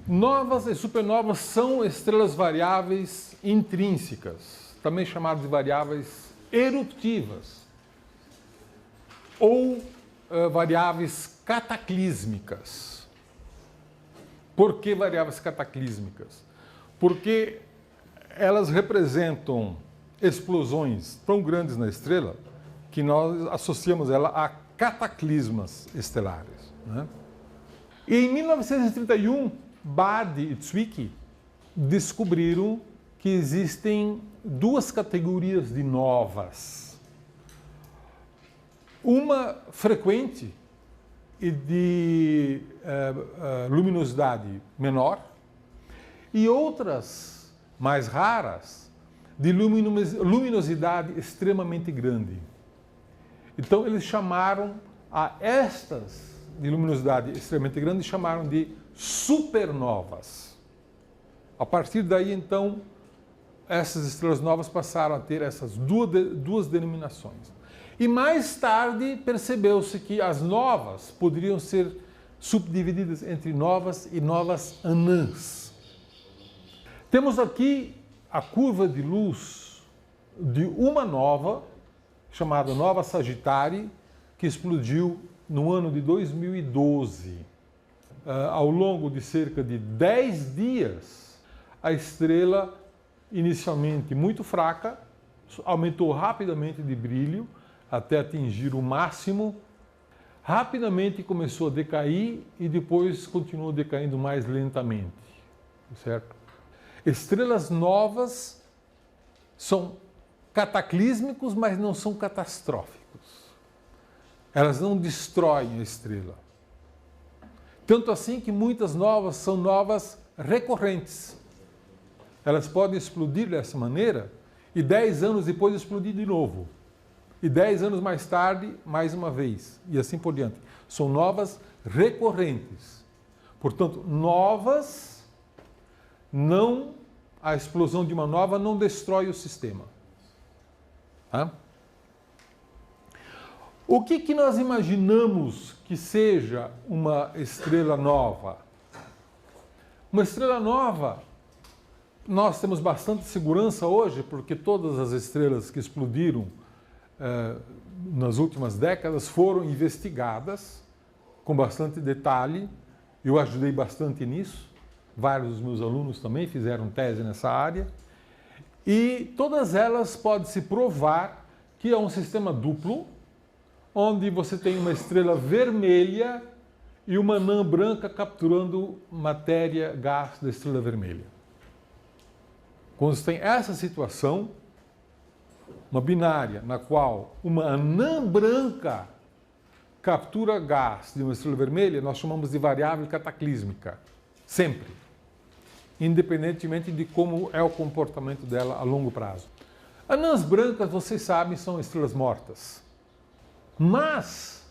Novas e supernovas são estrelas variáveis intrínsecas, também chamadas de variáveis eruptivas, ou variáveis cataclísmicas. Por que variáveis cataclísmicas? Porque elas representam explosões tão grandes na estrela que nós associamos ela a cataclismas estelares, né? E em 1931, Bard e Zwicky descobriram que existem duas categorias de novas. Uma frequente e de luminosidade menor, e outras mais raras de luminosidade extremamente grande. Então eles chamaram a estas de luminosidade extremamente grande, chamaram de supernovas. A partir daí, então, essas estrelas novas passaram a ter essas duas denominações. E mais tarde percebeu-se que as novas poderiam ser subdivididas entre novas e novas anãs. Temos aqui a curva de luz de uma nova, chamada Nova Sagitário, que explodiu no ano de 2012. Ao longo de cerca de 10 dias, a estrela, inicialmente muito fraca, aumentou rapidamente de brilho até atingir o máximo, rapidamente começou a decair e depois continuou decaindo mais lentamente, certo? Estrelas novas são cataclísmicos, mas não são catastróficos. Elas não destroem a estrela. Tanto assim que muitas novas são novas recorrentes. Elas podem explodir dessa maneira e 10 anos depois explodir de novo. E 10 anos mais tarde, mais uma vez. E assim por diante. São novas recorrentes. Portanto, novas, a explosão de uma nova não destrói o sistema. Tá? O que nós imaginamos que seja uma estrela nova? Uma estrela nova, nós temos bastante segurança hoje, porque todas as estrelas que explodiram nas últimas décadas foram investigadas com bastante detalhe. Eu ajudei bastante nisso. Vários dos meus alunos também fizeram tese nessa área. E todas elas pode-se provar que é um sistema duplo, onde você tem uma estrela vermelha e uma anã branca capturando matéria, gás da estrela vermelha. Quando você tem essa situação, uma binária, na qual uma anã branca captura gás de uma estrela vermelha, nós chamamos de variável cataclísmica, sempre, independentemente de como é o comportamento dela a longo prazo. Anãs brancas, vocês sabem, são estrelas mortas. Mas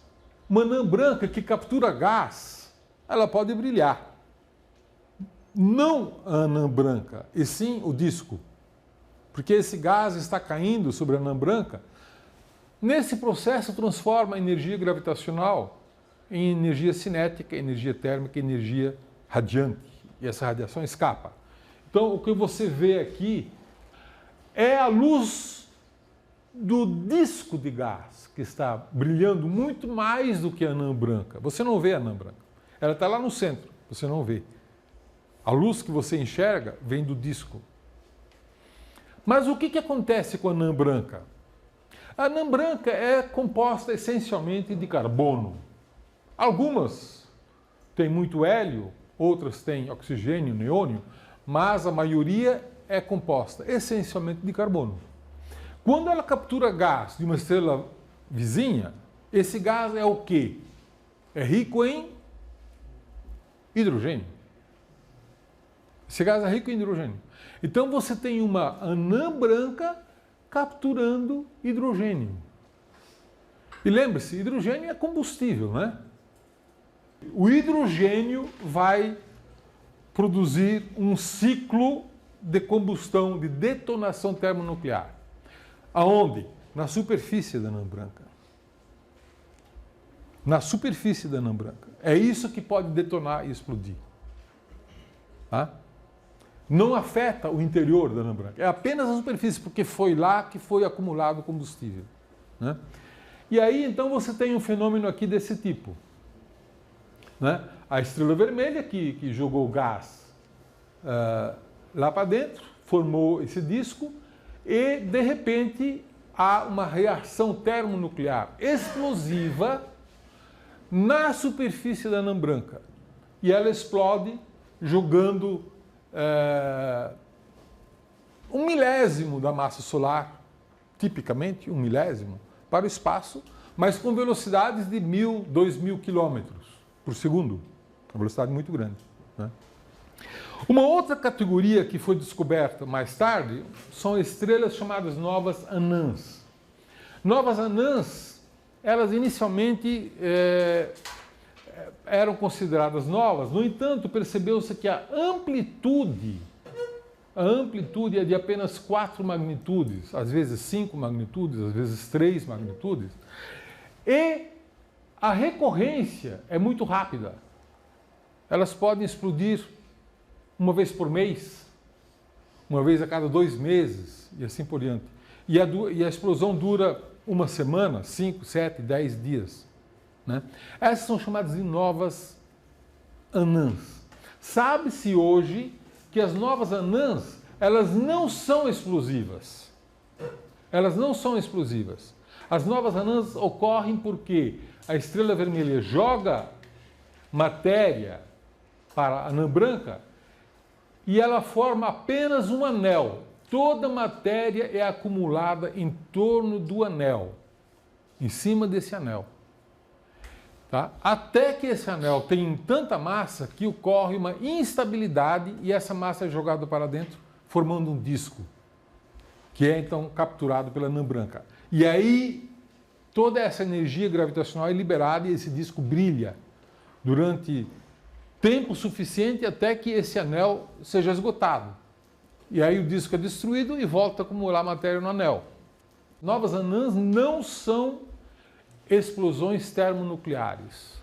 uma anã branca que captura gás, ela pode brilhar. Não a anã branca, e sim o disco. Porque esse gás está caindo sobre a anã branca. Nesse processo transforma a energia gravitacional em energia cinética, energia térmica, energia radiante. E essa radiação escapa. Então o que você vê aqui é a luz do disco de gás, que está brilhando muito mais do que a anã branca. Você não vê a anã branca. Ela está lá no centro, você não vê. A luz que você enxerga vem do disco. Mas o que acontece com a anã branca? A anã branca é composta essencialmente de carbono. Algumas têm muito hélio, outras têm oxigênio, neônio, mas a maioria é composta essencialmente de carbono. Quando ela captura gás de uma estrela vizinha, esse gás é o quê? É rico em hidrogênio. Esse gás é rico em hidrogênio. Então você tem uma anã branca capturando hidrogênio. E lembre-se, hidrogênio é combustível, né? O hidrogênio vai produzir um ciclo de combustão, de detonação termonuclear. Aonde? Na superfície da anã branca. Na superfície da anã branca. É isso que pode detonar e explodir. Tá? Não afeta o interior da anã branca, é apenas a superfície, porque foi lá que foi acumulado combustível. Né? E aí, então, você tem um fenômeno aqui desse tipo. Né? A estrela vermelha que jogou gás lá para dentro, formou esse disco e, de repente, há uma reação termonuclear explosiva na superfície da anã branca. E ela explode jogando 1/1000 da massa solar, tipicamente 1/1000, para o espaço, mas com velocidades de 1.000, 2.000 quilômetros por segundo. Uma velocidade muito grande. Né? Uma outra categoria que foi descoberta mais tarde são estrelas chamadas novas anãs. Novas anãs, elas inicialmente eram consideradas novas, no entanto, percebeu-se que a amplitude é de apenas 4 magnitudes, às vezes 5 magnitudes, às vezes 3 magnitudes, e a recorrência é muito rápida. Elas podem explodir uma vez por mês, uma vez a cada 2 meses, e assim por diante. E a explosão dura uma semana, 5, 7, 10 dias. Né? Essas são chamadas de novas anãs. Sabe-se hoje que as novas anãs, elas não são explosivas. Elas não são explosivas. As novas anãs ocorrem porque a estrela vermelha joga matéria para a anã branca e ela forma apenas um anel. Toda a matéria é acumulada em torno do anel, em cima desse anel. Tá? Até que esse anel tenha tanta massa que ocorre uma instabilidade e essa massa é jogada para dentro, formando um disco, que é então capturado pela anã branca. E aí toda essa energia gravitacional é liberada e esse disco brilha durante tempo suficiente até que esse anel seja esgotado. E aí o disco é destruído e volta a acumular matéria no anel. Novas anãs não são explosões termonucleares.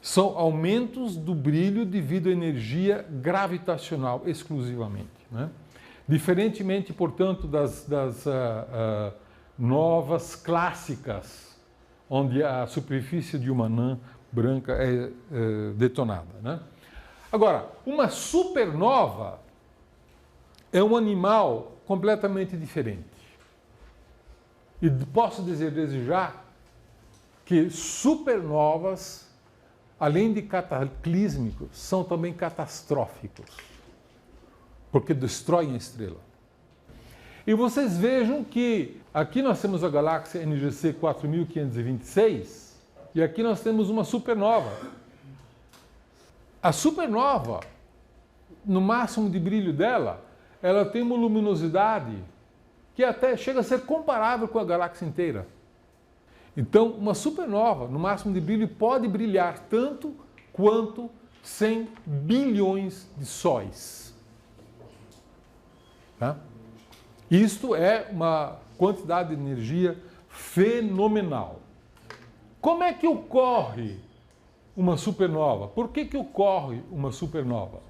São aumentos do brilho devido à energia gravitacional exclusivamente. Né? Diferentemente, portanto, das novas clássicas, onde a superfície de uma anã branca é detonada. Né? Agora, uma supernova é um animal completamente diferente. E posso dizer desde já que supernovas, além de cataclísmicos, são também catastróficos, porque destroem a estrela. E vocês vejam que aqui nós temos a galáxia NGC 4526 e aqui nós temos uma supernova. A supernova, no máximo de brilho dela, ela tem uma luminosidade que até chega a ser comparável com a galáxia inteira. Então, uma supernova, no máximo de brilho, pode brilhar tanto quanto 100 bilhões de sóis. Tá? Isto é uma quantidade de energia fenomenal. Como é que ocorre uma supernova? Por que ocorre uma supernova?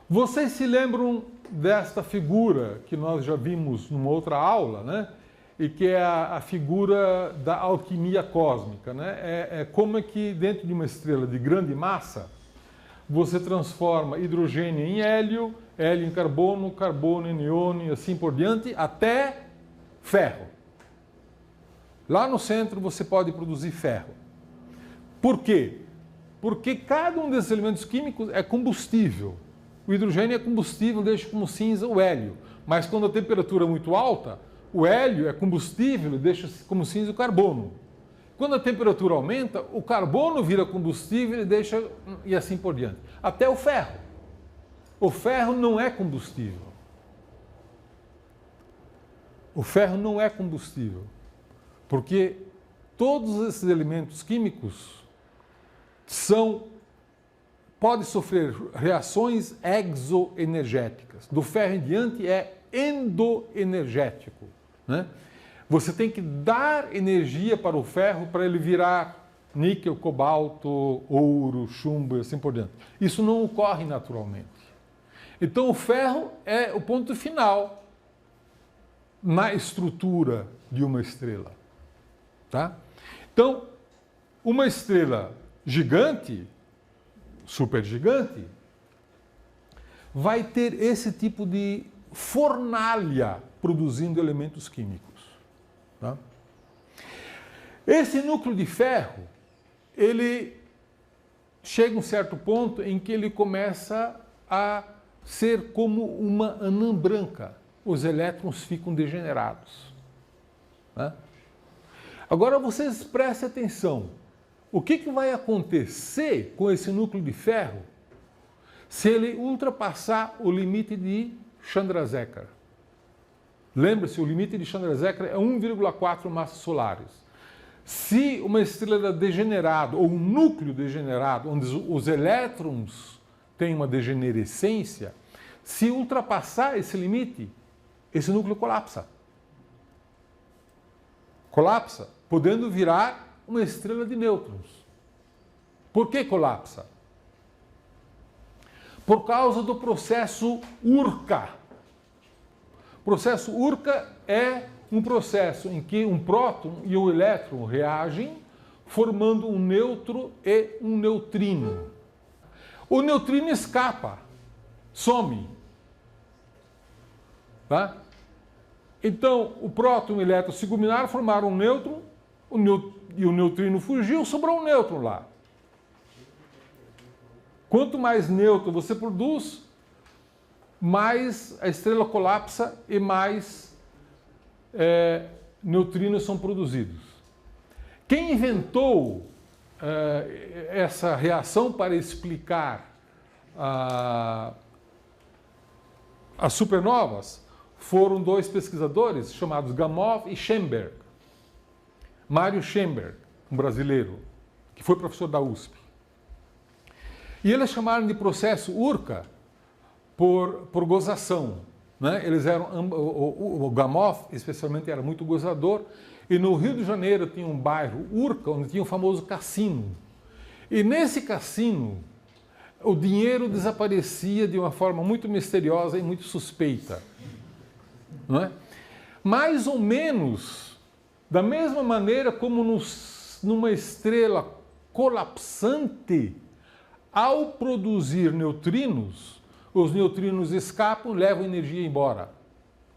Vocês se lembram desta figura que nós já vimos numa outra aula, né? E que é a figura da alquimia cósmica. Né? É como é que dentro de uma estrela de grande massa, você transforma hidrogênio em hélio, hélio em carbono, carbono em neônio e assim por diante, até ferro. Lá no centro você pode produzir ferro. Por quê? Porque cada um desses elementos químicos é combustível. O hidrogênio é combustível, deixa como cinza o hélio. Mas quando a temperatura é muito alta, o hélio é combustível e deixa como cinza o carbono. Quando a temperatura aumenta, o carbono vira combustível e deixa e assim por diante. Até o ferro. O ferro não é combustível. O ferro não é combustível. Porque todos esses elementos químicos podem sofrer reações exoenergéticas. Do ferro em diante é endoenergético. Né? Você tem que dar energia para o ferro para ele virar níquel, cobalto, ouro, chumbo e assim por diante. Isso não ocorre naturalmente. Então o ferro é o ponto final na estrutura de uma estrela. Tá? Então, uma estrela gigante, supergigante, vai ter esse tipo de fornalha produzindo elementos químicos. Tá? Esse núcleo de ferro, ele chega a um certo ponto em que ele começa a ser como uma anã branca. Os elétrons ficam degenerados. Né? Agora vocês prestem atenção. O que vai acontecer com esse núcleo de ferro se ele ultrapassar o limite de Chandrasekhar? Lembre-se, o limite de Chandrasekhar é 1,4 massas solares. Se uma estrela degenerada, ou um núcleo degenerado, onde os elétrons têm uma degenerescência, se ultrapassar esse limite, esse núcleo colapsa. Colapsa, podendo virar uma estrela de nêutrons. Por que colapsa? Por causa do processo Urca. O processo Urca é um processo em que um próton e um elétron reagem, formando um nêutron e um neutrino. O neutrino escapa, some. Tá? Então, o próton e o elétron se combinaram, formaram um nêutron, e o neutrino fugiu, sobrou um nêutron lá. Quanto mais nêutron você produz, mais a estrela colapsa e mais neutrinos são produzidos. Quem inventou essa reação para explicar as supernovas foram dois pesquisadores chamados Gamow e Schenberg. Mário Schenberg, um brasileiro, que foi professor da USP. E eles chamaram de processo Urca por gozação. Né? Eles eram, o Gamow, especialmente, era muito gozador, e no Rio de Janeiro tinha um bairro, Urca, onde tinha o famoso cassino. E nesse cassino, o dinheiro desaparecia de uma forma muito misteriosa e muito suspeita. Não é? Mais ou menos da mesma maneira como numa estrela colapsante, ao produzir neutrinos, os neutrinos escapam, levam energia embora.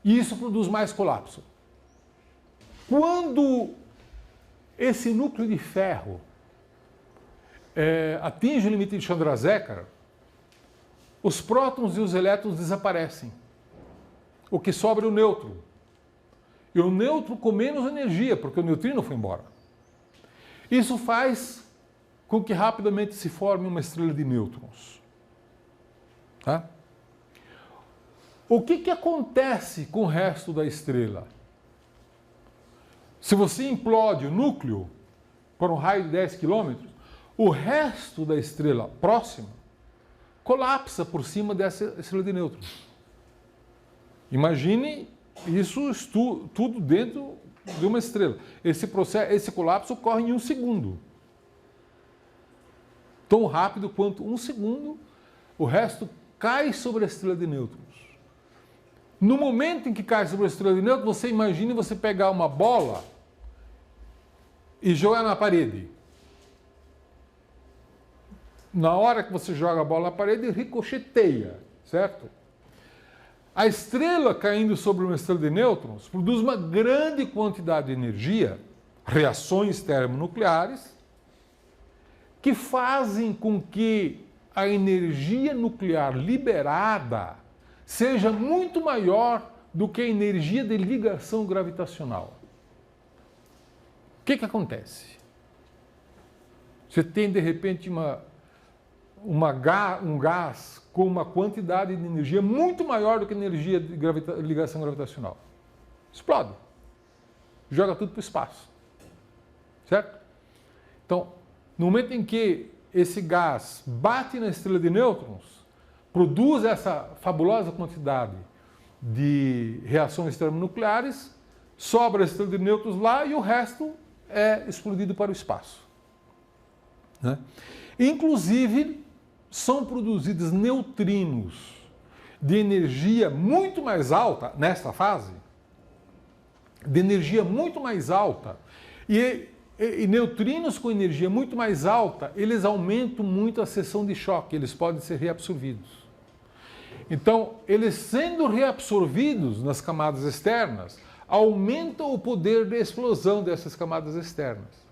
E isso produz mais colapso. Quando esse núcleo de ferro atinge o limite de Chandrasekhar, os prótons e os elétrons desaparecem. O que sobra é o nêutron. E o nêutron com menos energia, porque o neutrino foi embora. Isso faz com que rapidamente se forme uma estrela de nêutrons. Tá? O que acontece com o resto da estrela? Se você implode o núcleo por um raio de 10 km, o resto da estrela próxima colapsa por cima dessa estrela de nêutrons. Imagine isso tudo dentro de uma estrela. Esse colapso ocorre em 1 segundo. Tão rápido quanto 1 segundo, o resto cai sobre a estrela de nêutrons. No momento em que cai sobre a estrela de nêutrons, você imagine você pegar uma bola e jogar na parede. Na hora que você joga a bola na parede, ricocheteia, certo? A estrela caindo sobre uma estrela de nêutrons produz uma grande quantidade de energia, reações termonucleares, que fazem com que a energia nuclear liberada seja muito maior do que a energia de ligação gravitacional. O que acontece? Você tem, de repente, um gás com uma quantidade de energia muito maior do que a energia de ligação gravitacional. Explode. Joga tudo para o espaço. Certo? Então, no momento em que esse gás bate na estrela de nêutrons, produz essa fabulosa quantidade de reações termonucleares, sobra a estrela de nêutrons lá e o resto é explodido para o espaço. né? Inclusive, são produzidos neutrinos de energia muito mais alta, nesta fase, de energia muito mais alta, e neutrinos com energia muito mais alta, eles aumentam muito a seção de choque, eles podem ser reabsorvidos. Então, eles sendo reabsorvidos nas camadas externas, aumentam o poder de explosão dessas camadas externas.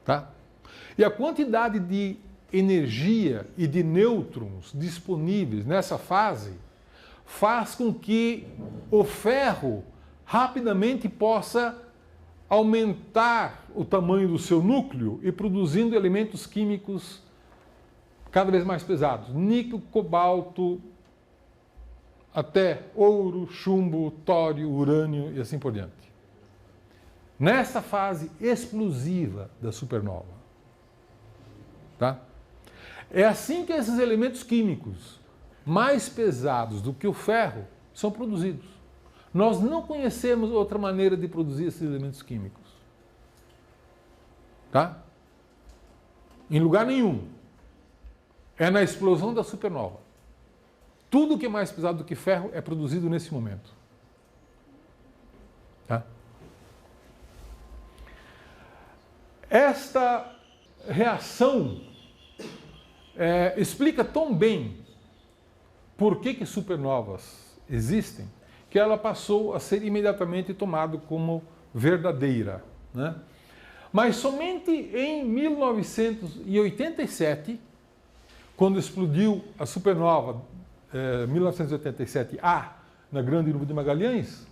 Tá? E a quantidade de energia e de nêutrons disponíveis nessa fase faz com que o ferro rapidamente possa aumentar o tamanho do seu núcleo e produzindo elementos químicos cada vez mais pesados. Níquel, cobalto, até ouro, chumbo, tório, urânio e assim por diante. Nessa fase explosiva da supernova. Tá? É assim que esses elementos químicos mais pesados do que o ferro são produzidos. Nós não conhecemos outra maneira de produzir esses elementos químicos. Tá? Em lugar nenhum. É na explosão da supernova. Tudo que é mais pesado do que ferro é produzido nesse momento. Tá? Esta reação explica tão bem por que supernovas existem, que ela passou a ser imediatamente tomada como verdadeira, né? Mas somente em 1987, quando explodiu a supernova 1987A, na Grande Nuvem de Magalhães,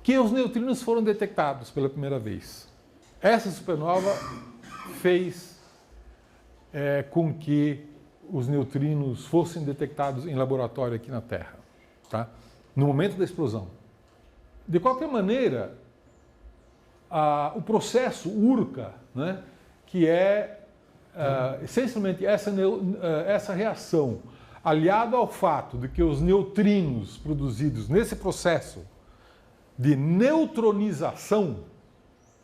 que os neutrinos foram detectados pela primeira vez. Essa supernova fez com que os neutrinos fossem detectados em laboratório aqui na Terra, tá? No momento da explosão. De qualquer maneira, o processo Urca, né, que é essencialmente essa reação, aliado ao fato de que os neutrinos produzidos nesse processo de neutronização,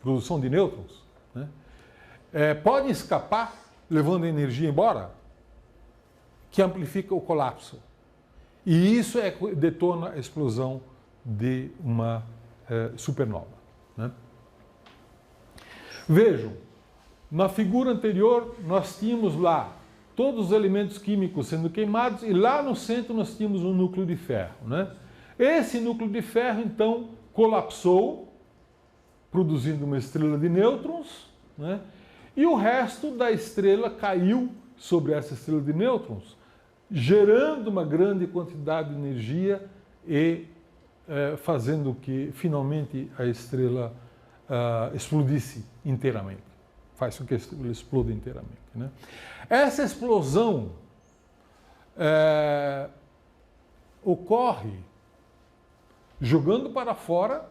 produção de nêutrons, né, podem escapar, levando a energia embora, que amplifica o colapso. E isso detona a explosão de uma supernova, né? Vejam, na figura anterior nós tínhamos lá todos os elementos químicos sendo queimados e lá no centro nós tínhamos um núcleo de ferro, né? Esse núcleo de ferro então colapsou, produzindo uma estrela de nêutrons, né? E o resto da estrela caiu sobre essa estrela de nêutrons, gerando uma grande quantidade de energia e fazendo que finalmente a estrela explodisse inteiramente. Faz com que a estrela exploda inteiramente, né? Essa explosão ocorre jogando para fora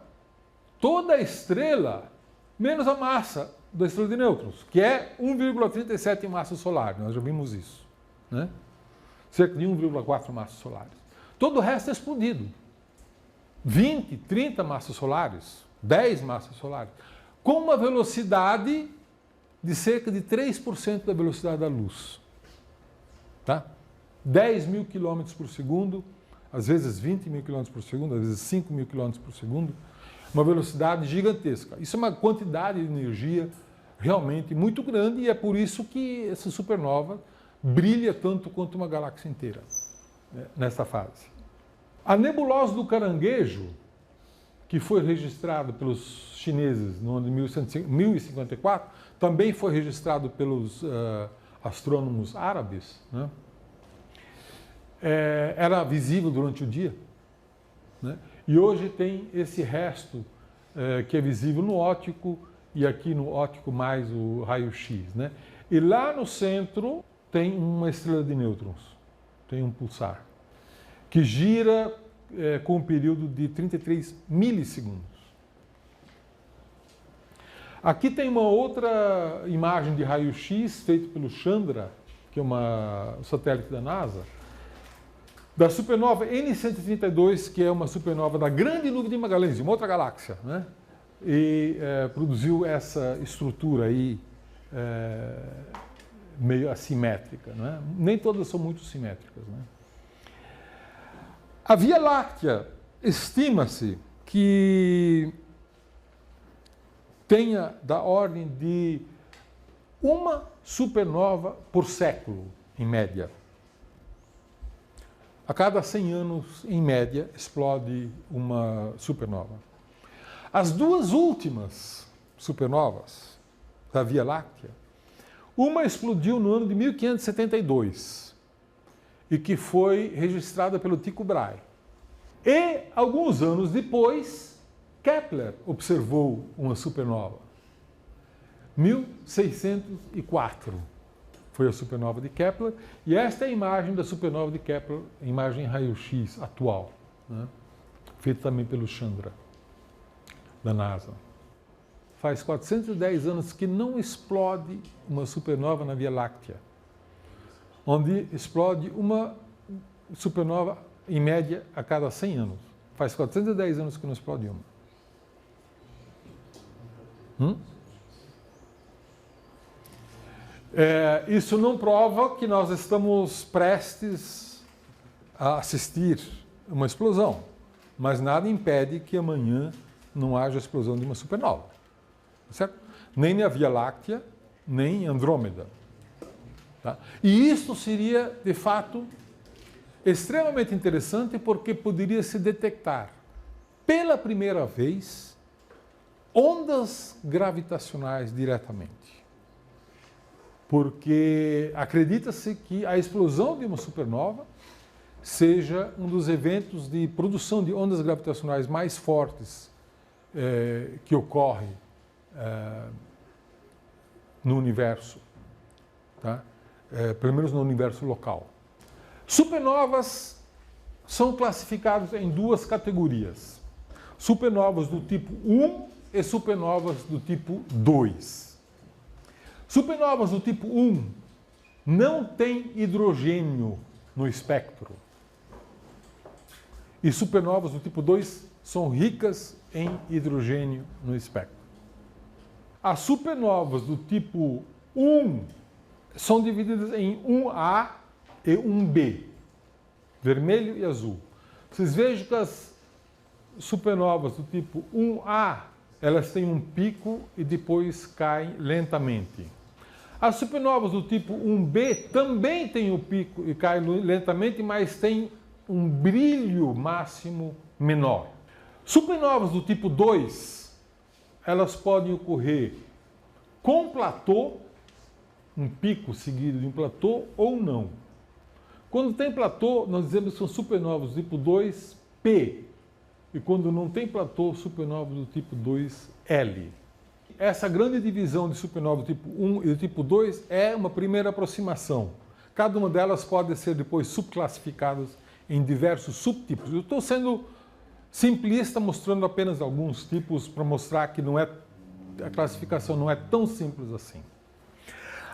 toda a estrela, menos a massa da estrela de nêutrons, que é 1,37 massa solar. Nós já vimos isso, né? Cerca de 1,4 massas solares. Todo o resto é explodido. 20, 30 massas solares, 10 massas solares, com uma velocidade de cerca de 3% da velocidade da luz. Tá? 10 mil quilômetros por segundo, às vezes 20 mil quilômetros por segundo, às vezes 5 mil quilômetros por segundo, uma velocidade gigantesca. Isso é uma quantidade de energia realmente muito grande e é por isso que essa supernova brilha tanto quanto uma galáxia inteira, né, nesta fase. A nebulosa do Caranguejo, que foi registrada pelos chineses no ano de 1054, também foi registrado pelos astrônomos árabes, né? Era visível durante o dia, né? E hoje tem esse resto que é visível no óptico e aqui no óptico mais o raio-x, né? E lá no centro tem uma estrela de nêutrons, tem um pulsar, que gira com um período de 33 milissegundos. Aqui tem uma outra imagem de raio-x feita pelo Chandra, que é um satélite da NASA, da supernova N132, que é uma supernova da Grande Nuvem de Magalhães, uma outra galáxia, né? E produziu essa estrutura aí meio assimétrica, não é? Nem todas são muito simétricas, não é? A Via Láctea estima-se que tenha da ordem de uma supernova por século, em média. A cada 100 anos, em média, explode uma supernova. As duas últimas supernovas da Via Láctea, uma explodiu no ano de 1572 e que foi registrada pelo Tycho Brahe. E, alguns anos depois, Kepler observou uma supernova. 1604 foi a supernova de Kepler, e esta é a imagem da supernova de Kepler, a imagem raio-x atual, né? Feita também pelo Chandra, da NASA. Faz 410 anos que não explode uma supernova na Via Láctea, onde explode uma supernova, em média, a cada 100 anos. Faz 410 anos que não explode uma. Isso não prova que nós estamos prestes a assistir uma explosão, mas nada impede que amanhã não haja explosão de uma supernova, certo? Nem na Via Láctea, nem em Andrômeda. Tá? E isso seria, de fato, extremamente interessante, porque poderia se detectar pela primeira vez ondas gravitacionais diretamente. Porque acredita-se que a explosão de uma supernova seja um dos eventos de produção de ondas gravitacionais mais fortes que ocorre no universo, tá? Pelo menos no universo local. Supernovas são classificadas em duas categorias: supernovas do tipo 1 e supernovas do tipo 2. Supernovas do tipo 1 não têm hidrogênio no espectro. E supernovas do tipo 2 são ricas em hidrogênio no espectro. As supernovas do tipo 1 são divididas em 1A e 1B, vermelho e azul. Vocês vejam que as supernovas do tipo 1A, elas têm um pico e depois caem lentamente. As supernovas do tipo 1B também têm o pico e caem lentamente, mas têm um brilho máximo menor. Supernovas do tipo 2, elas podem ocorrer com platô, um pico seguido de um platô, ou não. Quando tem platô, nós dizemos que são supernovas do tipo 2P. E quando não tem platô, supernovas do tipo 2L. Essa grande divisão de supernova do tipo 1 e do tipo 2 é uma primeira aproximação. Cada uma delas pode ser depois subclassificadas em diversos subtipos. Eu estou sendo simplista, mostrando apenas alguns tipos para mostrar que a classificação não é tão simples assim.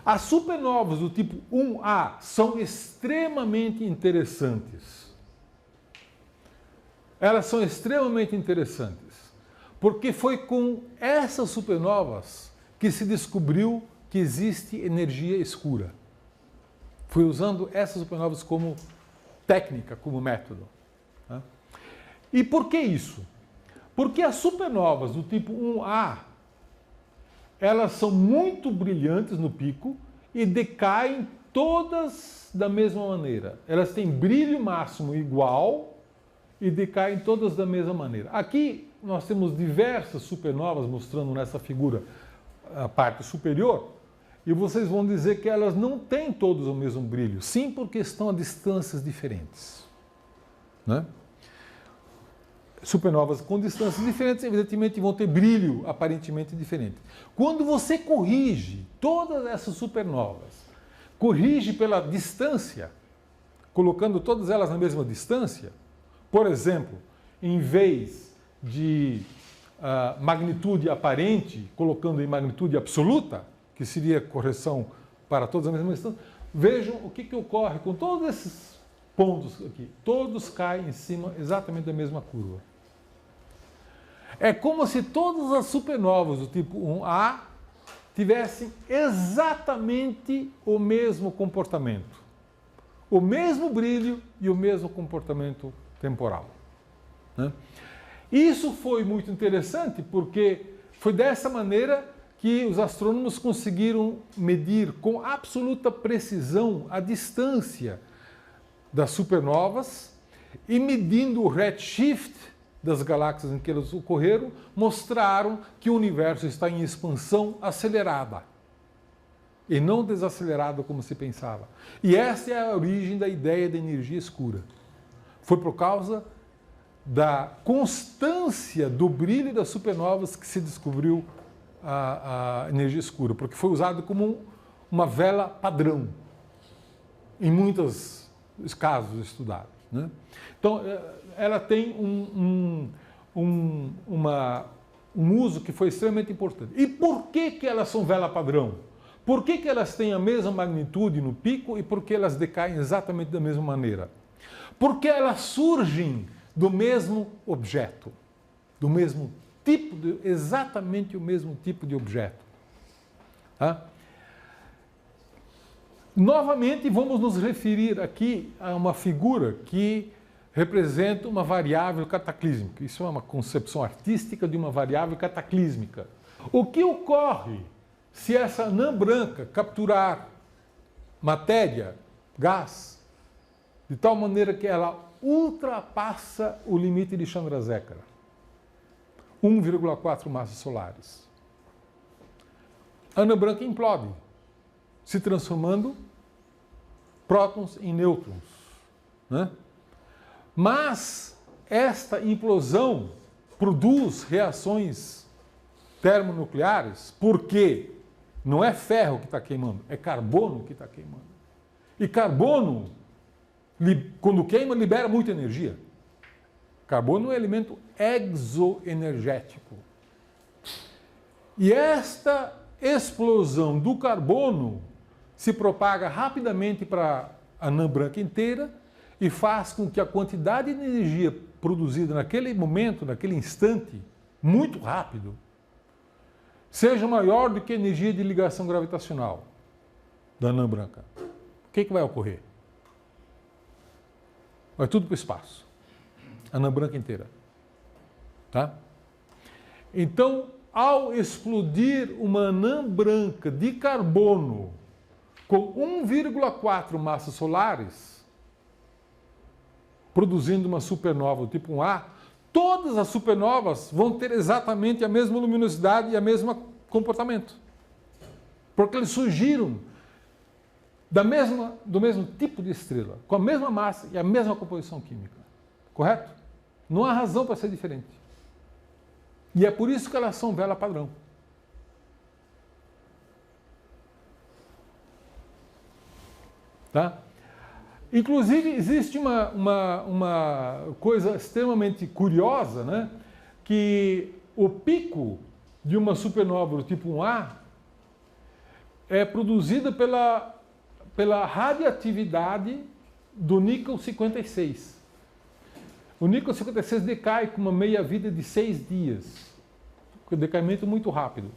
As supernovas do tipo 1A são extremamente interessantes. Elas são extremamente interessantes, porque foi com essas supernovas que se descobriu que existe energia escura. Foi usando essas supernovas como técnica, como método. Né? E por que isso? Porque as supernovas do tipo 1A, elas são muito brilhantes no pico e decaem todas da mesma maneira. Elas têm brilho máximo igual e decaem todas da mesma maneira. Aqui nós temos diversas supernovas mostrando nessa figura a parte superior, e vocês vão dizer que elas não têm todas o mesmo brilho. Sim, porque estão a distâncias diferentes. Né? Supernovas com distâncias diferentes, evidentemente, vão ter brilho aparentemente diferente. Quando você corrige todas essas supernovas, corrige pela distância, colocando todas elas na mesma distância, por exemplo, em vez de magnitude aparente, colocando em magnitude absoluta, que seria correção para todas as mesmas distâncias, vejam o que ocorre com todos esses pontos aqui. Todos caem em cima exatamente da mesma curva. É como se todas as supernovas do tipo 1A tivessem exatamente o mesmo comportamento, o mesmo brilho e o mesmo comportamento temporal, né? Isso foi muito interessante porque foi dessa maneira que os astrônomos conseguiram medir com absoluta precisão a distância das supernovas e, medindo o redshift das galáxias em que elas ocorreram, mostraram que o universo está em expansão acelerada e não desacelerada como se pensava. E essa é a origem da ideia da energia escura. Foi por causa da constância do brilho das supernovas que se descobriu a energia escura, porque foi usado como uma vela padrão em muitos casos estudados, né? Então, ela tem um uso que foi extremamente importante. E por que elas são vela padrão? Por que elas têm a mesma magnitude no pico e por que elas decaem exatamente da mesma maneira? Porque elas surgem do mesmo objeto, do mesmo tipo, exatamente o mesmo tipo de objeto. Tá? Novamente, vamos nos referir aqui a uma figura que representa uma variável cataclísmica. Isso é uma concepção artística de uma variável cataclísmica. O que ocorre se essa anã branca capturar matéria, gás, de tal maneira que ela ultrapassa o limite de Chandrasekhar, 1,4 massas solares? A anã branca implode, se transformando prótons em nêutrons, né? Mas esta implosão produz reações termonucleares porque não é ferro que está queimando, é carbono que está queimando. E carbono, quando queima, libera muita energia. Carbono é um elemento exoenergético. E esta explosão do carbono se propaga rapidamente para a anã branca inteira e faz com que a quantidade de energia produzida naquele momento, naquele instante, muito rápido, seja maior do que a energia de ligação gravitacional da anã branca. O que vai ocorrer? Vai tudo para o espaço. A anã branca inteira. Tá? Então, ao explodir uma anã branca de carbono com 1,4 massas solares, produzindo uma supernova do tipo 1A, todas as supernovas vão ter exatamente a mesma luminosidade e o mesmo comportamento. Porque eles surgiram do mesmo tipo de estrela, com a mesma massa e a mesma composição química. Correto? Não há razão para ser diferente. E é por isso que elas são vela padrão. Tá? Inclusive, existe uma coisa extremamente curiosa, né? Que o pico de uma supernova do tipo 1A é produzida pela radioatividade do níquel 56. O níquel 56 decai com uma meia-vida de 6 dias. Um decaimento muito rápido.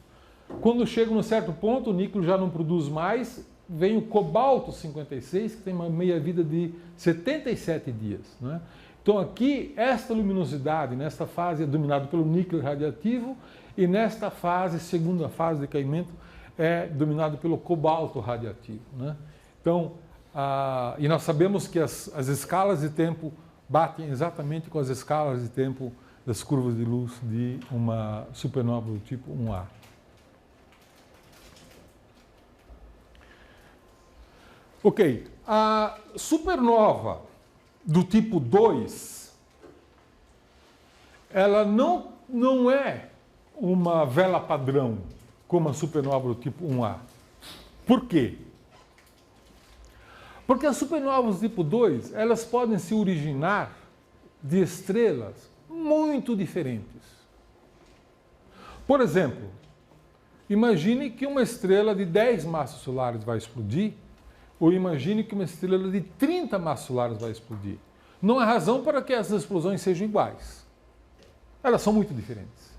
Quando chega num certo ponto, o níquel já não produz mais, vem o cobalto 56, que tem uma meia-vida de 77 dias. Né? Então aqui, esta luminosidade, nesta fase, é dominada pelo níquel radioativo, e nesta fase, segunda fase de decaimento, é dominado pelo cobalto radioativo. Né? Então, e nós sabemos que as escalas de tempo batem exatamente com as escalas de tempo das curvas de luz de uma supernova do tipo 1A. Ok, a supernova do tipo 2, ela não é uma vela padrão como a supernova do tipo 1A. Por quê? Porque as supernovas do tipo 2, elas podem se originar de estrelas muito diferentes. Por exemplo, imagine que uma estrela de 10 massas solares vai explodir, ou imagine que uma estrela de 30 massas solares vai explodir. Não há razão para que essas explosões sejam iguais. Elas são muito diferentes.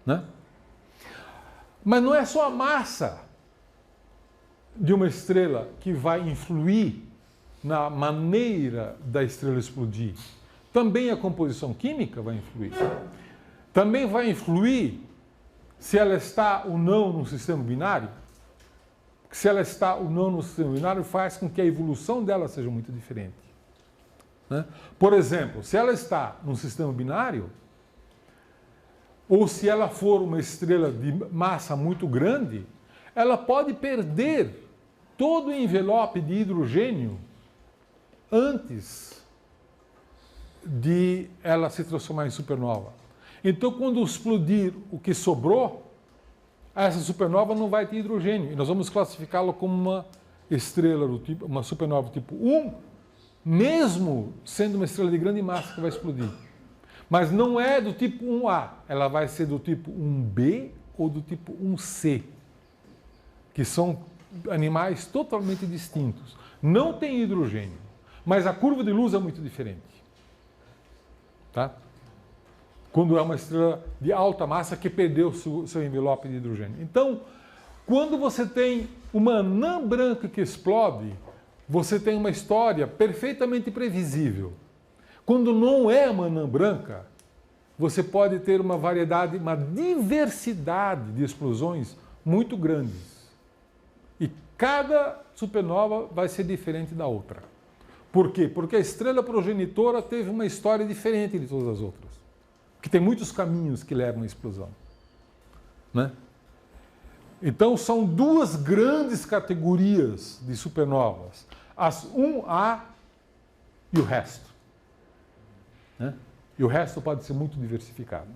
Né? Mas não é só a massa de uma estrela que vai influir na maneira da estrela explodir. Também a composição química vai influir. Também vai influir se ela está ou não num sistema binário. Se ela está ou não no sistema binário faz com que a evolução dela seja muito diferente. Né? Por exemplo, se ela está num sistema binário, ou se ela for uma estrela de massa muito grande, ela pode perder todo o envelope de hidrogênio antes de ela se transformar em supernova. Então, quando explodir o que sobrou, essa supernova não vai ter hidrogênio. E nós vamos classificá-la como uma estrela do tipo, uma supernova do tipo 1, mesmo sendo uma estrela de grande massa que vai explodir. Mas não é do tipo 1A, ela vai ser do tipo 1B ou do tipo 1C, que são animais totalmente distintos. Não tem hidrogênio, mas a curva de luz é muito diferente. Tá? Quando é uma estrela de alta massa que perdeu seu envelope de hidrogênio. Então, quando você tem uma anã branca que explode, você tem uma história perfeitamente previsível. Quando não é uma anã branca, você pode ter uma variedade, uma diversidade de explosões muito grandes. E cada supernova vai ser diferente da outra. Por quê? Porque a estrela progenitora teve uma história diferente de todas as outras. Porque tem muitos caminhos que levam à explosão. Né? Então, são duas grandes categorias de supernovas. As 1A e o resto. Né? E o resto pode ser muito diversificado.